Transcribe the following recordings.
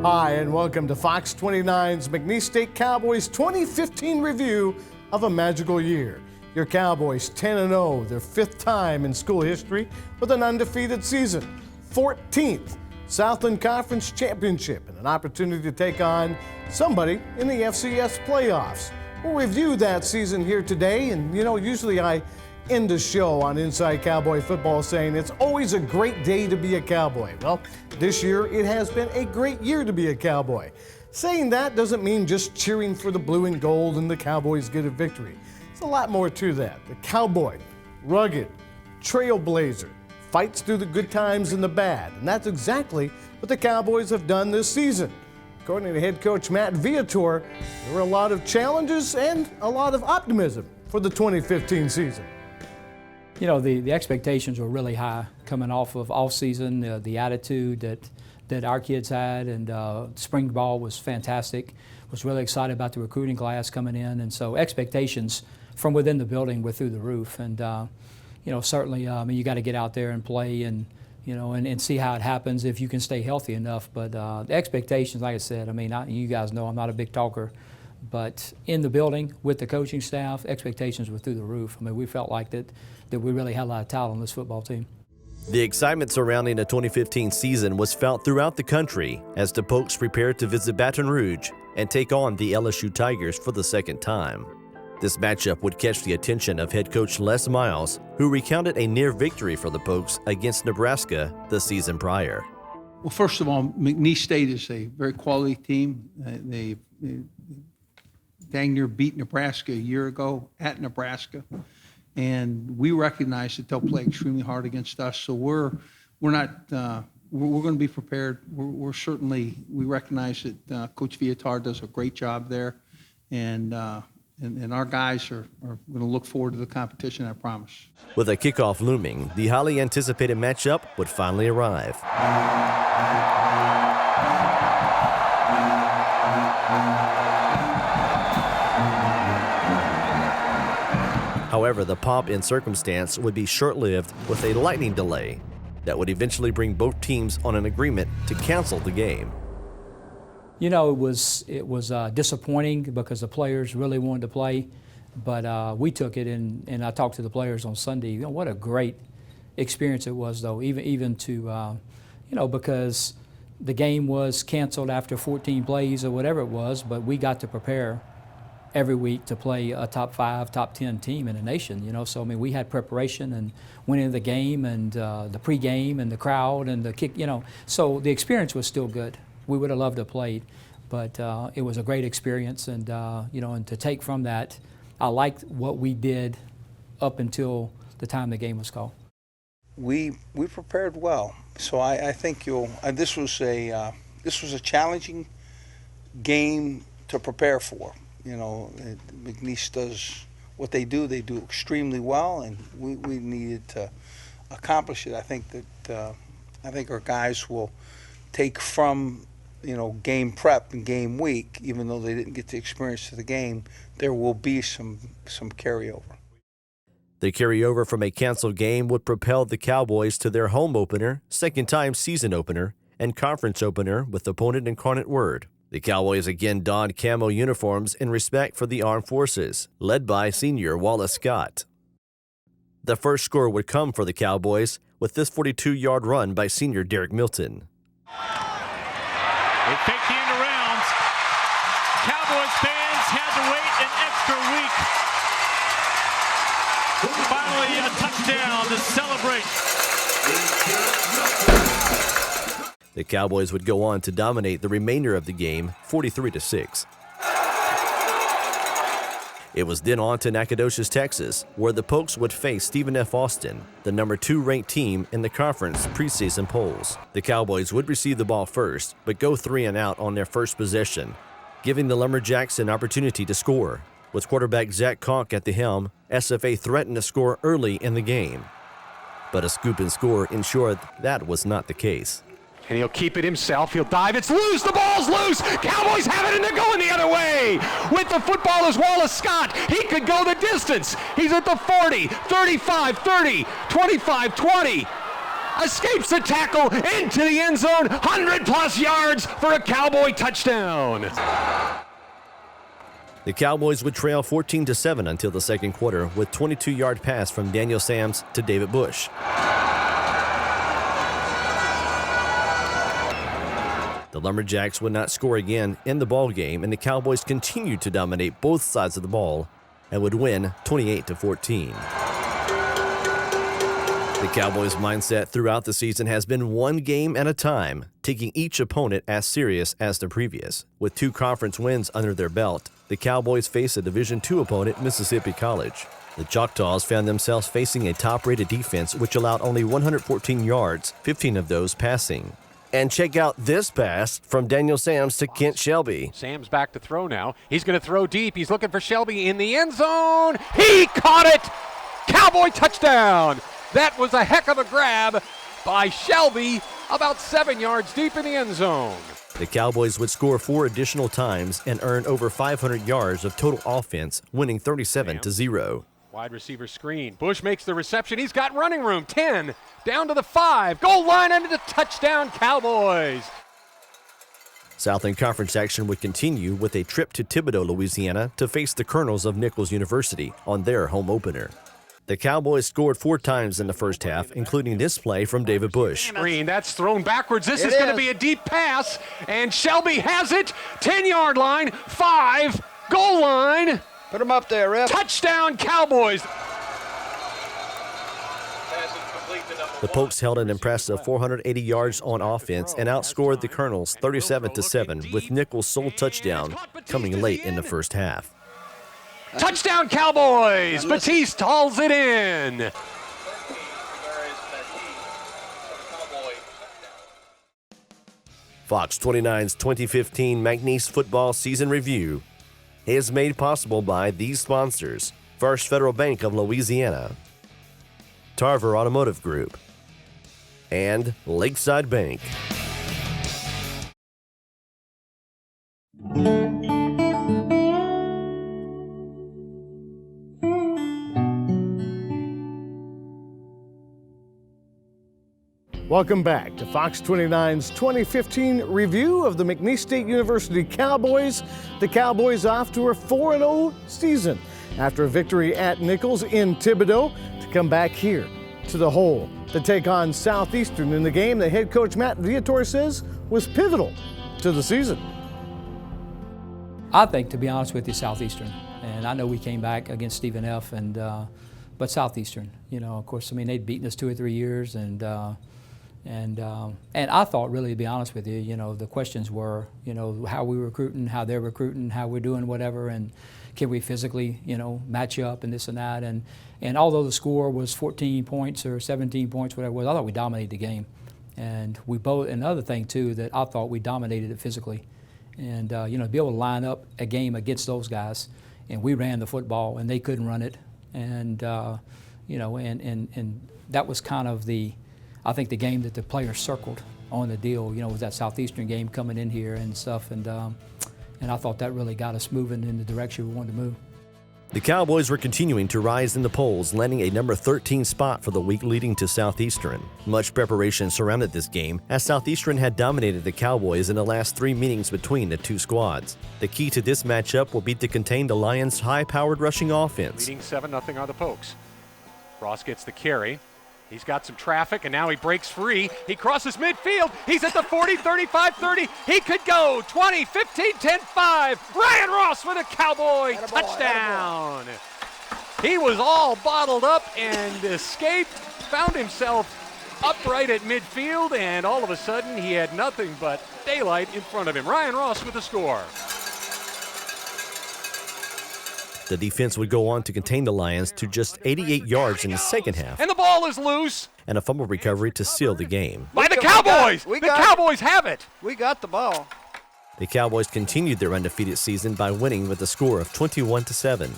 Hi, and welcome to Fox 29's McNeese State Cowboys 2015 review of a magical year. Your Cowboys 10-0, their 5th time in school history with an undefeated season, 14th Southland Conference Championship, and an opportunity to take on somebody in the FCS playoffs. We'll review that season here today, and usually I end the show on Inside Cowboy Football saying it's always a great day to be a Cowboy. Well, this year it has been a great year to be a Cowboy. Saying that doesn't mean just cheering for the blue and gold and the Cowboys get a victory. There's a lot more to that. The Cowboy, rugged, trailblazer, fights through the good times and the bad, and that's exactly what the Cowboys have done this season. According to head coach Matt Viator, there were a lot of challenges and a lot of optimism for the 2015 season. The expectations were really high coming off of off-season, the attitude that our kids had, and spring ball was fantastic. Was really excited about the recruiting class coming in, and so expectations from within the building were through the roof. And certainly, you got to get out there and play, and and see how it happens if you can stay healthy enough. But the expectations, like I said, you guys know I'm not a big talker, but in the building with the coaching staff, expectations were through the roof. We felt like that we really had a lot of talent on this football team. The excitement surrounding the 2015 season was felt throughout the country as the Pokes prepared to visit Baton Rouge and take on the LSU Tigers for the second time. This matchup would catch the attention of head coach Les Miles, who recounted a near victory for the Pokes against Nebraska the season prior. Well, first of all, McNeese State is a very quality team. They dang near beat Nebraska a year ago at Nebraska, and we recognize that they'll play extremely hard against us. So we're going to be prepared. We recognize that Coach Viator does a great job there, and our guys are going to look forward to the competition, I promise. With a kickoff looming, the highly anticipated matchup would finally arrive. However, the pomp and circumstance would be short-lived with a lightning delay that would eventually bring both teams on an agreement to cancel the game. It was disappointing because the players really wanted to play, but we took it, and I talked to the players on Sunday. What a great experience it was, though, even to, because the game was canceled after 14 plays or whatever it was, but we got to prepare every week to play a top 5, top 10 team in the nation, So, we had preparation and went into the game and the pregame and the crowd and the kick, So the experience was still good. We would have loved to have played, but it was a great experience. And, and to take from that, I liked what we did up until the time the game was called. We prepared well. So I think this was a challenging game to prepare for. McNeese does what they do extremely well, and we needed to accomplish it. I think our guys will take from game prep and game week, even though they didn't get the experience of the game, there will be some carryover. The carryover from a canceled game would propel the Cowboys to their home opener, second-time season opener, and conference opener with opponent Incarnate Word. The Cowboys again donned camo uniforms in respect for the armed forces, led by senior Wallace Scott. The first score would come for the Cowboys with this 42-yard run by senior Derek Milton. They fake the end around. Cowboys fans had to wait an extra week. Finally, a touchdown to celebrate. The Cowboys would go on to dominate the remainder of the game, 43-6. It was then on to Nacogdoches, Texas, where the Pokes would face Stephen F. Austin, the number 2 ranked team in the conference preseason polls. The Cowboys would receive the ball first, but go 3 and out on their first possession, giving the Lumberjacks an opportunity to score. With quarterback Zach Conk at the helm, SFA threatened to score early in the game. But a scoop and score ensured that was not the case. And he'll keep it himself. He'll dive. It's loose. The ball's loose. Cowboys have it, and they're going the other way. With the football is Wallace Scott. He could go the distance. He's at the 40, 35, 30, 25, 20. escapes the tackle into the end zone, 100+ yards for a Cowboy touchdown. The Cowboys would trail 14-7 until the second quarter with 22-yard pass from Daniel Sams to David Bush. The Lumberjacks would not score again in the ball game, and the Cowboys continued to dominate both sides of the ball and would win 28-14. The Cowboys' mindset throughout the season has been one game at a time, taking each opponent as serious as the previous. With 2 conference wins under their belt, the Cowboys face a Division II opponent, Mississippi College. The Choctaws found themselves facing a top-rated defense which allowed only 114 yards, 15 of those passing. And check out this pass from Daniel Sams to Kent Shelby. Sam's back to throw now. He's going to throw deep. He's looking for Shelby in the end zone. He caught it! Cowboy touchdown! That was a heck of a grab by Shelby, about 7 yards deep in the end zone. The Cowboys would score 4 additional times and earn over 500 yards of total offense, winning 37-0. Wide receiver screen. Bush makes the reception. He's got running room. 10, down to the 5. Goal line and the touchdown, Cowboys. Southland Conference action would continue with a trip to Thibodaux, Louisiana to face the Colonels of Nichols University on their home opener. The Cowboys scored 4 times in the first half, including this play from David Bush. Screen, that's thrown backwards. This is going to be a deep pass, and Shelby has it. 10-yard line, 5, goal line. Put him up there, Rip. Touchdown, Cowboys. The Pokes held an impressive 480 yards on offense and outscored the Colonels 37-7, with Nichols' sole touchdown coming late in the first half. Touchdown, Cowboys. Batiste hauls it in. Fox 29's 2015 McNeese football season review is made possible by these sponsors: First Federal Bank of Louisiana, Tarver Automotive Group, and Lakeside Bank. Welcome back to Fox 29's 2015 review of the McNeese State University Cowboys. The Cowboys off to a 4-0 season after a victory at Nichols in Thibodaux to come back here to the Hole to take on Southeastern in the game that head coach Matt Viator says was pivotal to the season. I think, to be honest with you, Southeastern. And I know we came back against Stephen F. But Southeastern, of course, they'd beaten us 2 or 3 years, and I thought, really, to be honest with you, the questions were, how we were recruiting, how they're recruiting, how we're doing whatever, and can we physically, match up and this and that. And although the score was 14 points or 17 points, whatever it was, I thought we dominated the game. And we both, another thing too, that I thought we dominated it physically. And to be able to line up a game against those guys, and we ran the football and they couldn't run it. And and that was kind of I think the game that the players circled on the deal, was that Southeastern game coming in here and stuff, and I thought that really got us moving in the direction we wanted to move. The Cowboys were continuing to rise in the polls, landing a number 13 spot for the week leading to Southeastern. Much preparation surrounded this game, as Southeastern had dominated the Cowboys in the last 3 meetings between the 2 squads. The key to this matchup will be to contain the Lions' high-powered rushing offense. Leading 7-0 are the Pokes. Ross gets the carry. He's got some traffic, and now he breaks free. He crosses midfield. He's at the 40, 35, 30. He could go 20, 15, 10, 5. Ryan Ross with a Cowboy touchdown. He was all bottled up and escaped, found himself upright at midfield, and all of a sudden he had nothing but daylight in front of him. Ryan Ross with the score. The defense would go on to contain the Lions to just 88 yards in the second half, And the ball is loose and a fumble recovery to seal the game. by the Cowboys. The Cowboys have it. We got the ball. The Cowboys continued their undefeated season by winning with a score of 21-7.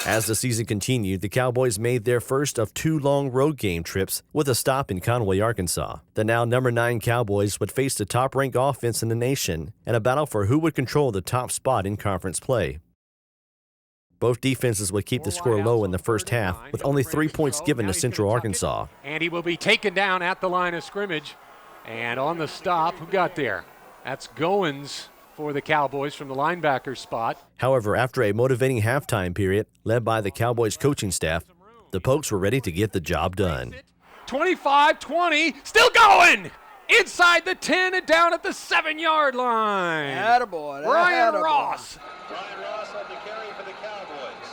As the season continued, the Cowboys made their first of 2 long road game trips with a stop in Conway, Arkansas. The now number 9 Cowboys would face the top-ranked offense in the nation and a battle for who would control the top spot in conference play. Both defenses would keep the score low in the first half, with only 3 points given to Central Arkansas. And he will be taken down at the line of scrimmage. And on the stop, who got there? That's Goins for the Cowboys from the linebacker spot. However, after a motivating halftime period led by the Cowboys coaching staff, the Pokes were ready to get the job done. 25-20, still going! Inside the 10 and down at the 7-yard line. Attaboy. Ryan Ross. Ryan Ross on the carry for the Cowboys.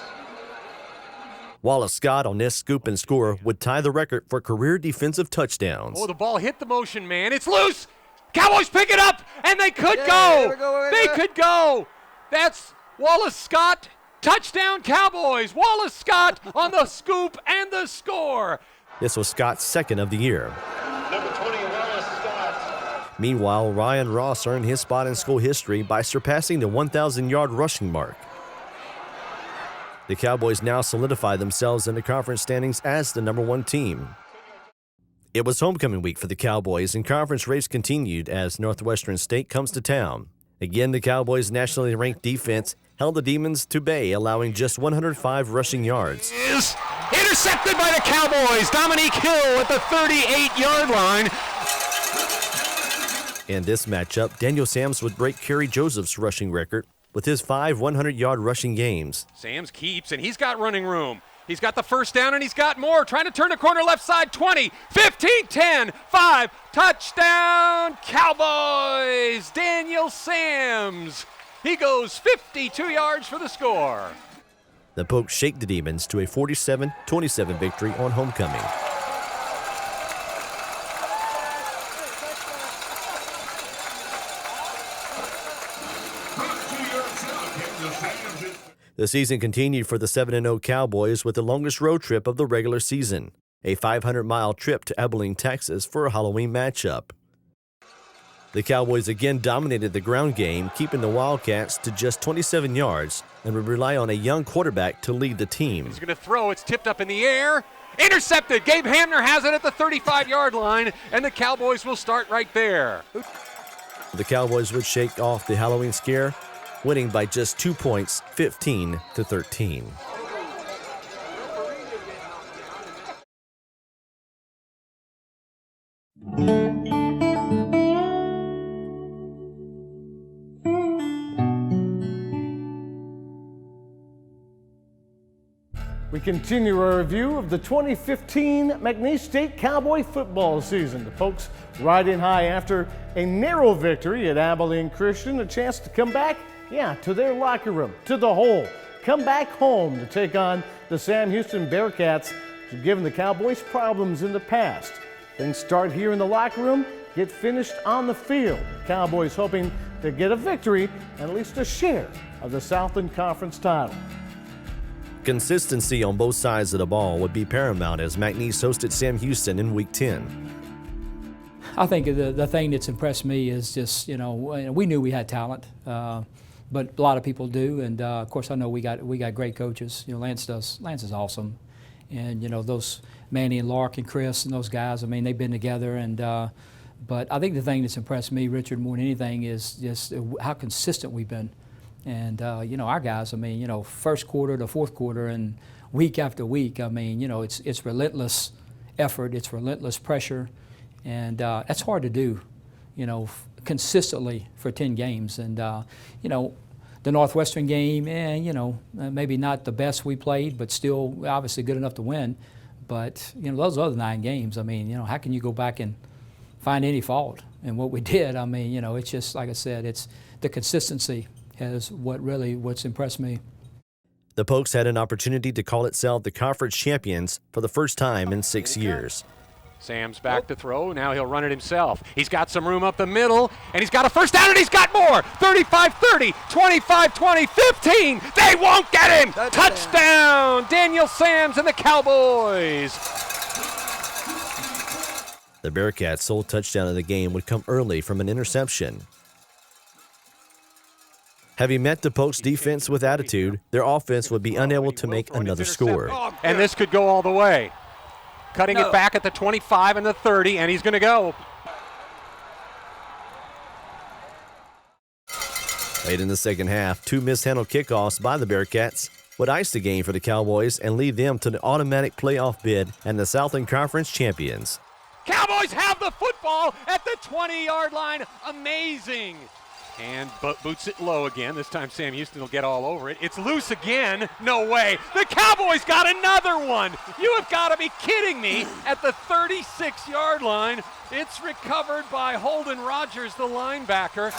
Wallace Scott on this scoop and score would tie the record for career defensive touchdowns. Oh, the ball hit the motion man. It's loose. Cowboys pick it up, and they could go. They could go. That's Wallace Scott. Touchdown Cowboys. Wallace Scott on the scoop and the score. This was Scott's second of the year. Number 20, Wallace Scott. Meanwhile, Ryan Ross earned his spot in school history by surpassing the 1,000-yard rushing mark. The Cowboys now solidify themselves in the conference standings as the #1 team. It was homecoming week for the Cowboys, and conference race continued as Northwestern State comes to town. Again, the Cowboys' nationally ranked defense held the Demons to bay, allowing just 105 rushing yards. Is intercepted by the Cowboys. Dominique Hill at the 38-yard line. In this matchup, Daniel Sams would break Kerry Joseph's rushing record with his 5 100-yard rushing games. Sams keeps, and he's got running room. He's got the first down, and he's got more. Trying to turn the corner left side, 20, 15, 10, 5. Touchdown, Cowboys! Daniel Sams. He goes 52 yards for the score. The Pokes shake the Demons to a 47-27 victory on homecoming. The season continued for the 7-0 Cowboys with the longest road trip of the regular season, a 500-mile trip to Abilene, Texas for a Halloween matchup. The Cowboys again dominated the ground game, keeping the Wildcats to just 27 yards and would rely on a young quarterback to lead the team. He's going to throw. It's tipped up in the air. Intercepted. Gabe Hamner has it at the 35-yard line, and the Cowboys will start right there. The Cowboys would shake off the Halloween scare, winning by just 2 points, 15-13. We continue our review of the 2015 McNeese State Cowboy football season. The Pokes riding high after a narrow victory at Abilene Christian, a chance to come back, to their locker room, to the hole. Come back home to take on the Sam Houston Bearcats, which have given the Cowboys problems in the past. Things start here in the locker room, get finished on the field. The Cowboys hoping to get a victory and at least a share of the Southland Conference title. Consistency on both sides of the ball would be paramount as McNeese hosted Sam Houston in Week 10. I think the thing that's impressed me is just, we knew we had talent, but a lot of people do, and of course I know we got great coaches. Lance is awesome, and those Manny and Lark and Chris and those guys. I mean, they've been together, and but I think the thing that's impressed me, Richard, more than anything, is just how consistent we've been. And, our guys, first quarter to fourth quarter and week after week, it's relentless effort, it's relentless pressure, and that's hard to do, consistently for 10 games. And, the Northwestern game, maybe not the best we played, but still obviously good enough to win. But, those other 9 games, how can you go back and find any fault in what we did? It's just, like I said, it's the consistency is what's impressed me. The Pokes had an opportunity to call itself the conference champions for the first time in 6 years. Sam's back to throw. Now he'll run it himself. He's got some room up the middle, and he's got a first down, and he's got more. 35-30, 25-20, 15. They won't get him. Touchdown, Daniel Sams and the Cowboys. The Bearcats' sole touchdown of the game would come early from an interception. Having met the Pokes' defense with attitude, their offense would be unable to make another score. And this could go all the way. Cutting it back at the 25 and the 30, and he's going to go. Late in the second half, 2 mishandled kickoffs by the Bearcats would ice the game for the Cowboys and lead them to the automatic playoff bid and the Southern Conference champions. Cowboys have the football at the 20-yard line. Amazing. And boots it low again. This time Sam Houston will get all over it. It's loose again. No way. The Cowboys got another one. You have got to be kidding me. At the 36-yard line, it's recovered by Holden Rogers, the linebacker.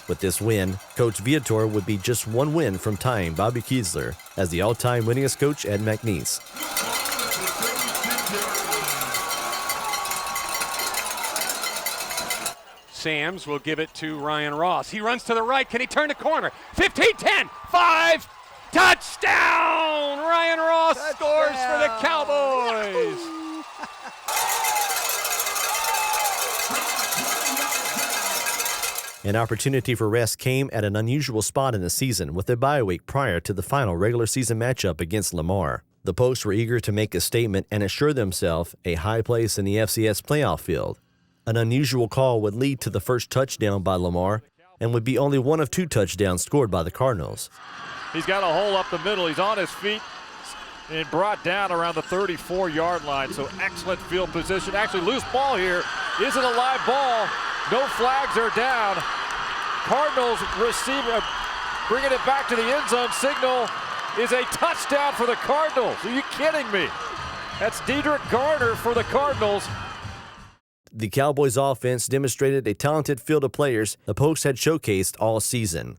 With this win, Coach Viator would be just one win from tying Bobby Kiesler as the all-time winningest coach at McNeese. Sams will give it to Ryan Ross. He runs to the right. Can he turn the corner? 15, 10, 5. Touchdown! Ryan Ross scores for the Cowboys. An opportunity for rest came at an unusual spot in the season with a bye week prior to the final regular season matchup against Lamar. The Pokes were eager to make a statement and assure themselves a high place in the FCS playoff field. An unusual call would lead to the first touchdown by Lamar and would be only one of 2 touchdowns scored by the Cardinals. He's got a hole up the middle. He's on his feet and brought down around the 34-yard line. So excellent field position. Actually, loose ball here. Is it a live ball? No flags are down. Cardinals bringing it back to the end zone. Signal is a touchdown for the Cardinals. Are you kidding me? That's Dedrick Garner for the Cardinals. The Cowboys offense demonstrated a talented field of players the Pokes had showcased all season.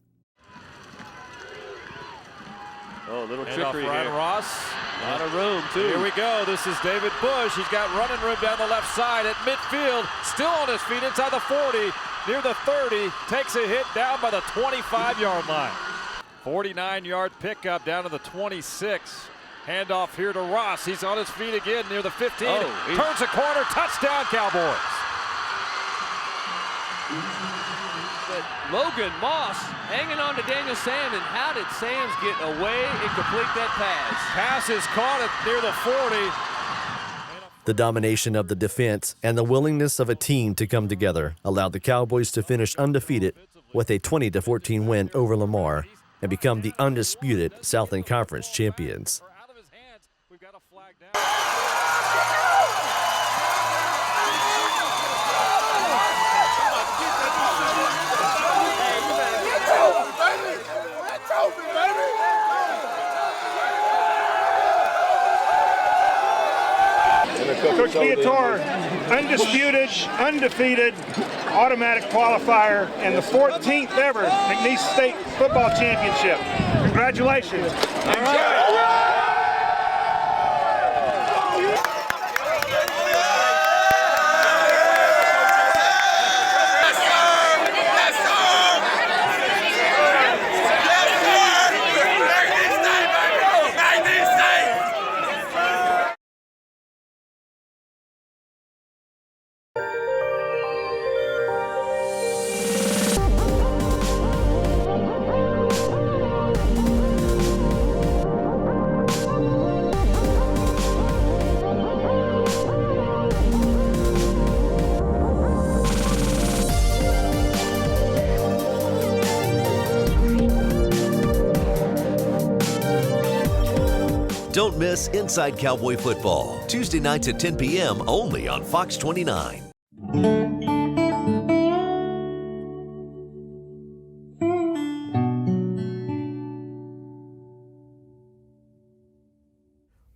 Oh, little Hand trickery off Ryan here. Ross. A lot of room, too. Here we go. This is David Bush. He's got running room down the left side at midfield. Still on his feet inside the 40, near the 30. Takes a hit down by the 25-yard line. 49-yard pickup down to the 26. Handoff here to Ross. He's on his feet again near the 15. Turns the corner. Touchdown, Cowboys. But Logan Moss hanging on to Daniel Sam, and how did Sams get away and complete that pass? Pass is caught at near the 40. The domination of the defense and the willingness of a team to come together allowed the Cowboys to finish undefeated with a 20-14 win over Lamar and become the undisputed Southern Conference champions. Out of his hands, we've got a flag down. Coach Viator, undisputed, undefeated, automatic qualifier, and the 14th ever McNeese State Football Championship. Congratulations. Don't miss Inside Cowboy Football, Tuesday nights at 10 p.m. only on Fox 29.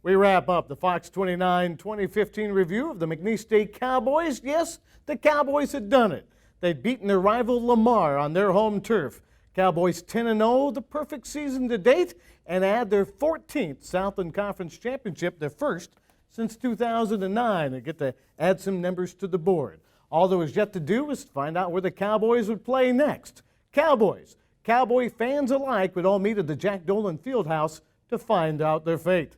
We wrap up the Fox 29 2015 review of the McNeese State Cowboys. Yes, the Cowboys had done it. They'd beaten their rival Lamar on their home turf. Cowboys 10-0, the perfect season to date, and add their 14th Southland Conference Championship, their first since 2009, and get to add some numbers to the board. All there was yet to do was find out where the Cowboys would play next. Cowboy fans alike would all meet at the Jack Dolan Fieldhouse to find out their fate.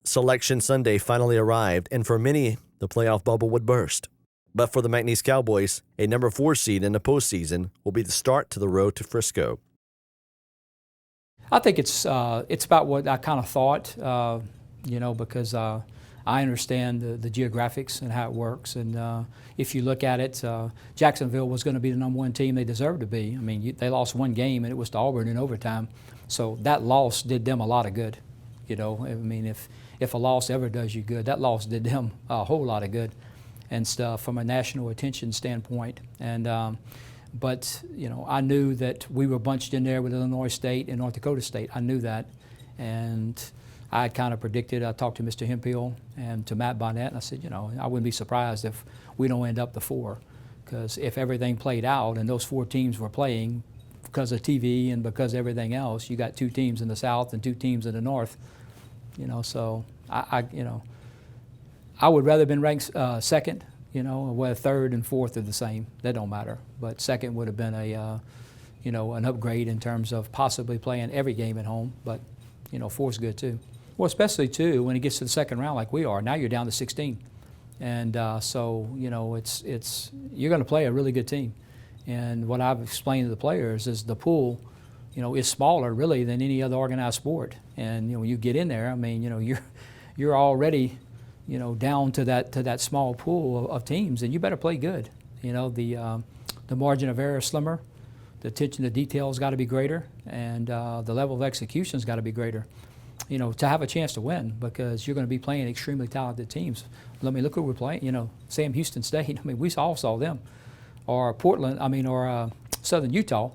Selection Sunday finally arrived, and for many, the playoff bubble would burst. But for the McNeese Cowboys, a number 4 seed in the postseason will be the start to the road to Frisco. I think it's about what I kind of thought, because I understand the geographics and how it works. And if you look at it, Jacksonville was going to be the #1 team they deserved to be. I mean, they lost one game, and it was to Auburn in overtime. So that loss did them a lot of good. You know, I mean, if a loss ever does you good, that loss did them a whole lot of good and stuff from a national attention standpoint. And but, you know, I knew that we were bunched in there with Illinois State and North Dakota State. I knew that. And I kind of predicted, I talked to Mr. Hempill and to Matt Bonnet, and I said, you know, I wouldn't be surprised if we don't end up the 4. Because if everything played out and those 4 teams were playing because of TV and because of everything else, you got 2 teams in the South and 2 teams in the North. You know, so I would rather have been ranked second. You know, where 3rd and 4th are the same. That don't matter. But second would have been a, you know, an upgrade in terms of possibly playing every game at home. But, you know, 4's good too. Well, especially too when it gets to the second round like we are. Now you're down to 16, and so you know it's you're going to play a really good team. And what I've explained to the players is the pool, you know, is smaller really than any other organized sport. And you know, when you get in there, I mean, you know, you're already, you know, down to that small pool of teams, and you better play good. You know, the margin of error is slimmer, the attention to detail's got to be greater, and the level of execution's got to be greater. You know, to have a chance to win, because you're going to be playing extremely talented teams. Let me look who we're playing. You know, Sam Houston State. I mean, we all saw them, or Portland. I mean, or Southern Utah,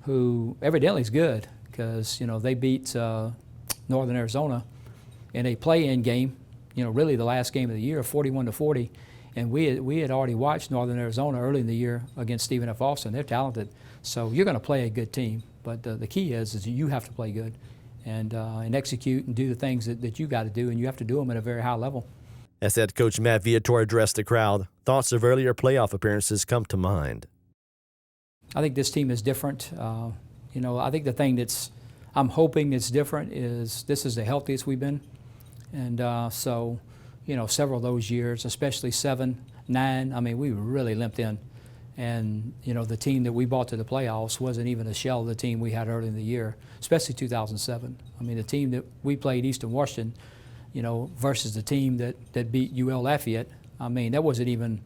who evidently is good because you know they beat Northern Arizona in a play-in game. You know, really the last game of the year, 41-40, and we had already watched Northern Arizona early in the year against Stephen F. Austin. They're talented, so you're going to play a good team. But the key is you have to play good. And execute and do the things that you got to do, and you have to do them at a very high level. As head coach Matt Viator addressed the crowd, thoughts of earlier playoff appearances come to mind. I think this team is different. You know, I think the thing I'm hoping is different is this is the healthiest we've been. And so, you know, several of those years, especially 7, 9, I mean, we really limped in. And, you know, the team that we brought to the playoffs wasn't even a shell of the team we had early in the year, especially 2007. I mean, the team that we played, Eastern Washington, you know, versus the team that beat UL Lafayette, I mean, that wasn't even,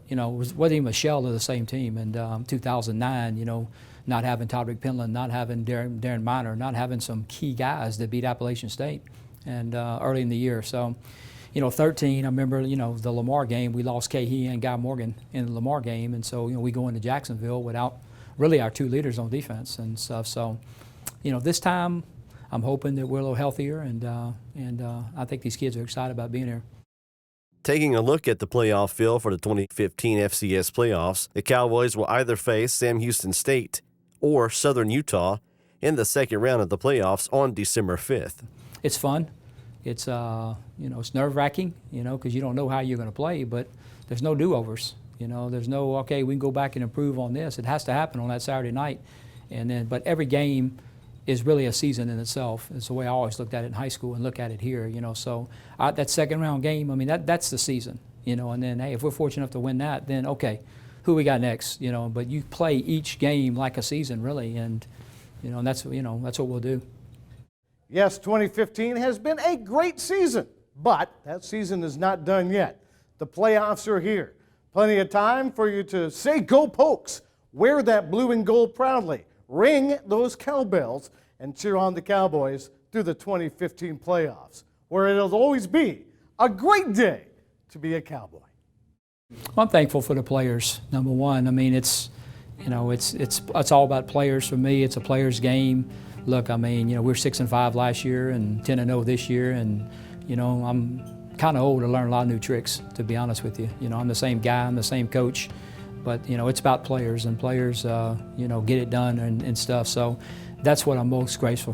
you know, wasn't even a shell of the same team. And 2009, you know, not having Todrick Penland, not having Darren Miner, not having some key guys that beat Appalachian State and early in the year. So, you know, 13, I remember, you know, the Lamar game, we lost Cahee and Guy Morgan in the Lamar game. And so, you know, we go into Jacksonville without really our 2 leaders on defense and stuff. So, you know, this time I'm hoping that we're a little healthier, and I think these kids are excited about being here. Taking a look at the playoff field for the 2015 FCS playoffs, the Cowboys will either face Sam Houston State or Southern Utah in the second round of the playoffs on December 5th. It's fun. It's you know, it's nerve-wracking, you know, because you don't know how you're going to play, but there's no do-overs. You know, there's no, okay, we can go back and improve on this. It has to happen on that Saturday night. And then, but every game is really a season in itself. It's the way I always looked at it in high school and look at it here, you know. So that second round game, I mean, that's the season, you know. And then, hey, if we're fortunate enough to win that, then okay, who we got next, you know. But you play each game like a season, really, and you know, that's what we'll do. Yes, 2015 has been a great season, but that season is not done yet. The playoffs are here. Plenty of time for you to say, "Go Pokes!" Wear that blue and gold proudly. Ring those cowbells and cheer on the Cowboys through the 2015 playoffs, where it'll always be a great day to be a Cowboy. Well, I'm thankful for the players. Number one, I mean, it's all about players for me. It's a players' game. Look, I mean, you know, we're 6-5 last year and 10-0 this year, and you know, I'm kind of old to learn a lot of new tricks, to be honest with you. You know, I'm the same guy, I'm the same coach, but you know, it's about players, and players, you know, get it done and stuff. So that's what I'm most thankful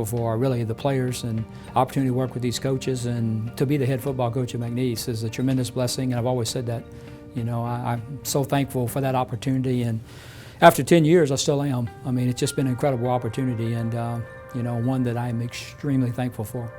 for, really, the players, and opportunity to work with these coaches, and to be the head football coach at McNeese is a tremendous blessing, and I've always said that. You know, I'm so thankful for that opportunity, and after 10 years, I still am. I mean, it's just been an incredible opportunity, and you know, one that I'm extremely thankful for.